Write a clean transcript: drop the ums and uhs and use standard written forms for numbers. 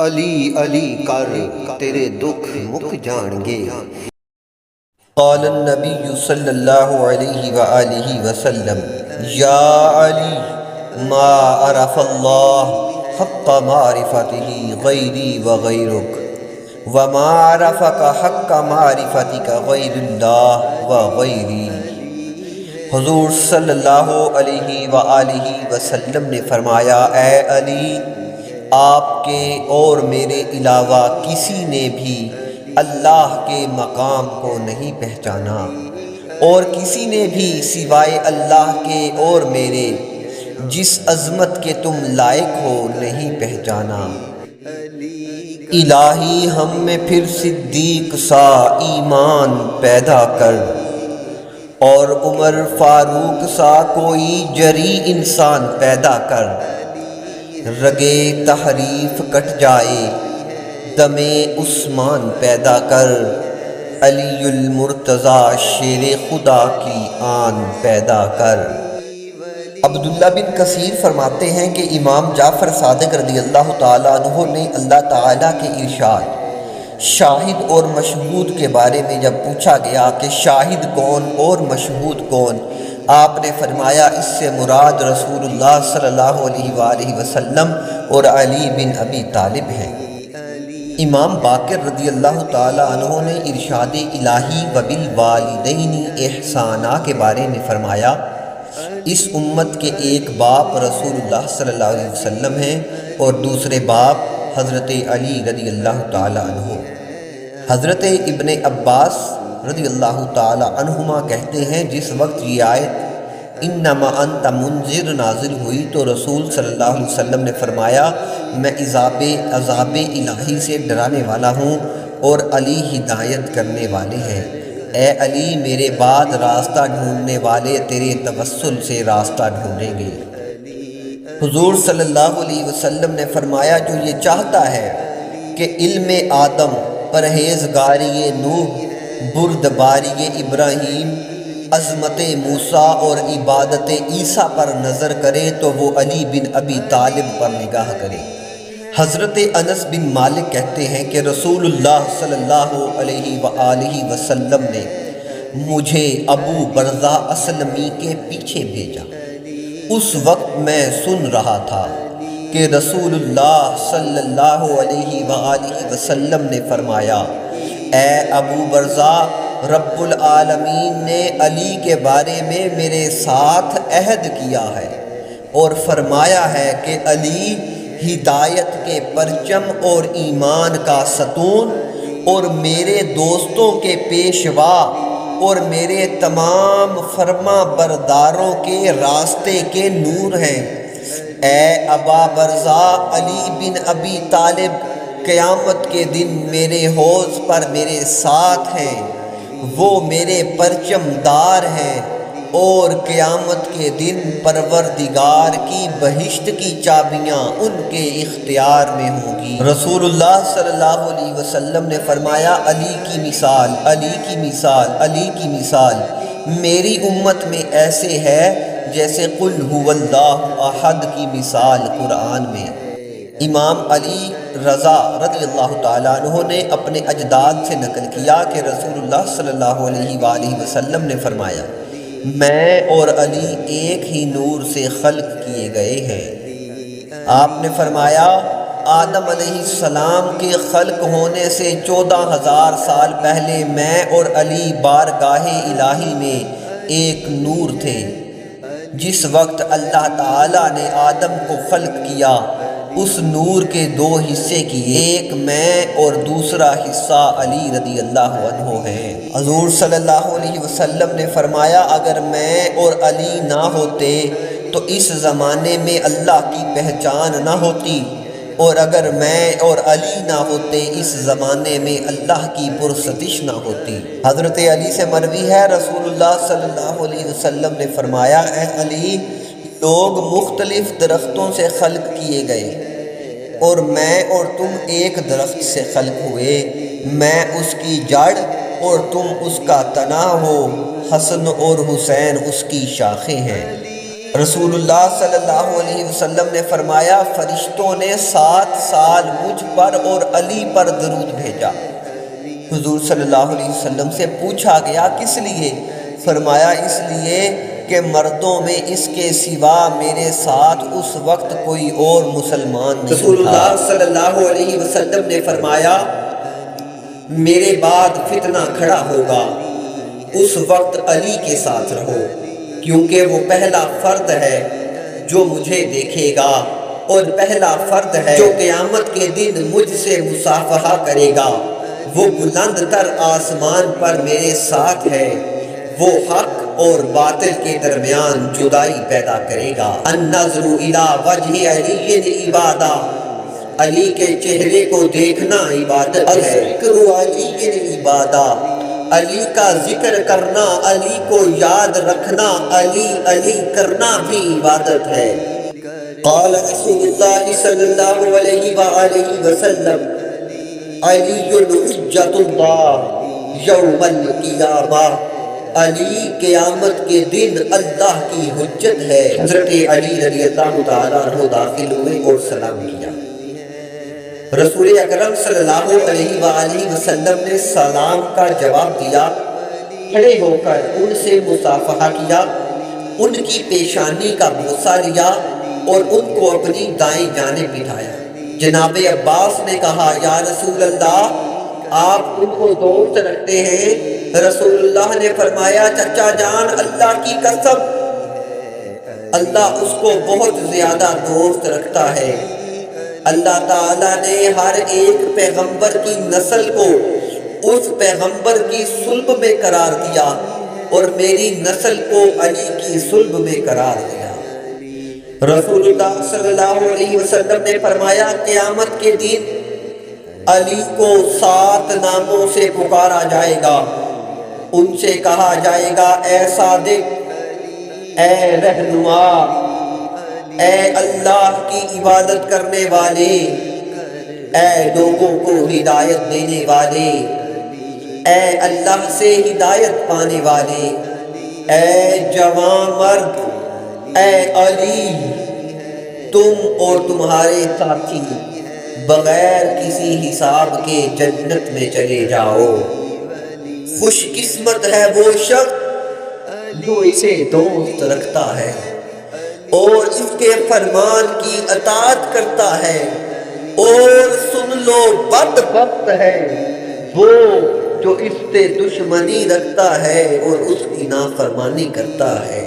علی علی کر تیرے دکھ مک جان گے۔ قال النبی صلی اللہ علیہ وآلہ وسلم یا علی ما عرف اللہ حق معرفتہ غیری وغیرک وما عرفک حق معرفتک غیر اللہ وغیری۔ حضور صلی اللہ علیہ وآلہ وسلم نے فرمایا، اے علی، آپ کے اور میرے علاوہ کسی نے بھی اللہ کے مقام کو نہیں پہچانا، اور کسی نے بھی سوائے اللہ کے اور میرے جس عظمت کے تم لائق ہو نہیں پہچانا۔ الہی ہم میں پھر صدیق سا ایمان پیدا کر، اور عمر فاروق سا کوئی جری انسان پیدا کر، رگے تحریف کٹ جائے دم عثمان پیدا کر، علی المرتضیٰ شیر خدا کی آن پیدا کر۔ عبداللہ بن کثیر فرماتے ہیں کہ امام جعفر صادق رضی اللہ تعالیٰ عنہ نے اللہ تعالیٰ کے ارشاد شاہد اور مشہود کے بارے میں جب پوچھا گیا کہ شاہد کون اور مشہود کون، آپ نے فرمایا اس سے مراد رسول اللہ صلی اللہ علیہ وآلہ وسلم اور علی بن ابی طالب ہیں۔ امام باقر رضی اللہ تعالی عنہ نے ارشاد الہی وبالوالدین احسانا کے بارے میں فرمایا، اس امت کے ایک باپ رسول اللہ صلی اللہ علیہ وسلم ہیں اور دوسرے باپ حضرت علی رضی اللہ تعالی عنہ۔ حضرت ابن عباس رضی اللہ تعالی عنہما کہتے ہیں، جس وقت یہ آیت انما انت منذر نازل ہوئی تو رسول صلی اللہ علیہ وسلم نے فرمایا، میں عذاب الہی سے ڈرانے والا ہوں اور علی ہدایت کرنے والے ہیں۔ اے علی، میرے بعد راستہ ڈھونڈنے والے تیرے توسل سے راستہ ڈھونڈیں گے۔ حضور صلی اللہ علیہ وسلم نے فرمایا، جو یہ چاہتا ہے کہ علم آدم، پرہیزگاری نوح، بردباری ابراہیم، عظمت موسیٰ اور عبادت عیسیٰ پر نظر کرے تو وہ علی بن ابی طالب پر نگاہ کرے۔ حضرت انس بن مالک کہتے ہیں کہ رسول اللہ صلی اللہ علیہ وآلہ وسلم نے مجھے ابو برزہ اسلمی کے پیچھے بھیجا۔ اس وقت میں سن رہا تھا کہ رسول اللہ صلی اللہ علیہ وآلہ وسلم نے فرمایا، اے ابو برزہ، رب العالمین نے علی کے بارے میں میرے ساتھ عہد کیا ہے اور فرمایا ہے کہ علی ہدایت کے پرچم اور ایمان کا ستون اور میرے دوستوں کے پیشوا اور میرے تمام فرما برداروں کے راستے کے نور ہیں۔ اے ابا برزہ، علی بن ابی طالب قیامت کے دن میرے حوض پر میرے ساتھ ہیں، وہ میرے پرچم دار ہیں، اور قیامت کے دن پروردگار کی بہشت کی چابیاں ان کے اختیار میں ہوں گی۔ رسول اللہ صلی اللہ علیہ وسلم نے فرمایا، علی کی مثال، علی کی مثال، علی کی مثال میری امت میں ایسے ہے جیسے قل هو اللہ احد کی مثال قرآن میں۔ امام علی رضا رضی اللہ تعالیٰ عنہ نے اپنے اجداد سے نقل کیا کہ رسول اللہ صلی اللہ علیہ وآلہ وسلم نے فرمایا، میں اور علی ایک ہی نور سے خلق کیے گئے ہیں۔ آپ نے فرمایا، آدم علیہ السلام کے خلق ہونے سے 14,000 سال پہلے میں اور علی بارگاہ الہی میں ایک نور تھے۔ جس وقت اللہ تعالیٰ نے آدم کو خلق کیا، اس نور کے 2 حصے کیے، ایک میں اور دوسرا حصہ علی رضی اللہ عنہ ہے۔ حضور صلی اللہ علیہ وسلم نے فرمایا، اگر میں اور علی نہ ہوتے تو اس زمانے میں اللہ کی پہچان نہ ہوتی، اور اگر میں اور علی نہ ہوتے اس زمانے میں اللہ کی پرستش نہ ہوتی۔ حضرت علی سے مروی ہے، رسول اللہ صلی اللہ علیہ وسلم نے فرمایا، اے علی، لوگ مختلف درختوں سے خلق کیے گئے اور میں اور تم ایک درخت سے خلق ہوئے، میں اس کی جڑ اور تم اس کا تنا ہو، حسن اور حسین اس کی شاخیں ہیں۔ رسول اللہ صلی اللہ علیہ وسلم نے فرمایا فرشتوں نے 7 سال مجھ پر اور علی پر درود بھیجا۔ حضور صلی اللہ علیہ وسلم سے پوچھا گیا کس لیے؟ فرمایا اس لیے کہ مردوں میں اس کے سوا میرے ساتھ اس وقت کوئی اور مسلمان نہیں تھا۔ رسول اللہ صلی اللہ علیہ وسلم نے فرمایا میرے بعد فتنہ کھڑا ہوگا، اس وقت علی کے ساتھ رہو، کیونکہ وہ پہلا فرد ہے جو مجھے دیکھے گا اور پہلا فرد ہے جو قیامت کے دن مجھ سے مصافحہ کرے گا۔ وہ بلند تر آسمان پر میرے ساتھ ہے، وہ حق اور باطل کے درمیان جدائی پیدا کرے گا۔ النظر الی وجہ علی عبادہ، علی کے چہرے کو دیکھنا عبادت ہے۔ الذکر علی عبادہ، علی کا ذکر کرنا، علی کو یاد رکھنا، علی علی کرنا بھی عبادت ہے۔ قال رسول اللہ صلی اللہ علیہ وآلہ وسلم علی حجۃ اللہ یوم القیامہ، علی قیامت کے دن اللہ کی حجت ہے۔ حضرت علی رضی اللہ تعالیٰ عنہ داخل ہوئے اور سلام کیا۔ رسول اکرم صلی اللہ علیہ وآلہ وسلم نے سلام کا جواب دیا، کھڑے ہو کر ان سے مصافحہ کیا، ان کی پیشانی کا بوسہ لیا اور ان کو اپنی دائیں جانب بٹھایا۔ جناب عباس نے کہا یا رسول اللہ آپ ان کو دوست رکھتے ہیں؟ رسول اللہ نے فرمایا چچا جان اللہ کی قسم اللہ اس کو بہت زیادہ دوست رکھتا ہے۔ اللہ تعالیٰ نے ہر ایک پیغمبر کی نسل کو اس پیغمبر کی صلب میں قرار دیا اور میری نسل کو علی کی صلب میں قرار دیا۔ رسول اللہ صلی اللہ علیہ وسلم نے فرمایا قیامت کے دن علی کو 7 ناموں سے پکارا جائے گا۔ ان سے کہا جائے گا اے صادق، اے رہنما، اے اللہ کی عبادت کرنے والے، اے لوگوں کو ہدایت دینے والے، اے اللہ سے ہدایت پانے والے، اے جوان مرد، اے علی، تم اور تمہارے ساتھی بغیر کسی حساب کے جنت میں چلے جاؤ۔ خوش قسمت ہے وہ شخص جو اسے دوست رکھتا ہے اور اس کے فرمان کی اطاعت کرتا ہے، اور سن لو بدبخت ہے وہ جو اس سے دشمنی رکھتا ہے اور اس کی نافرمانی کرتا ہے۔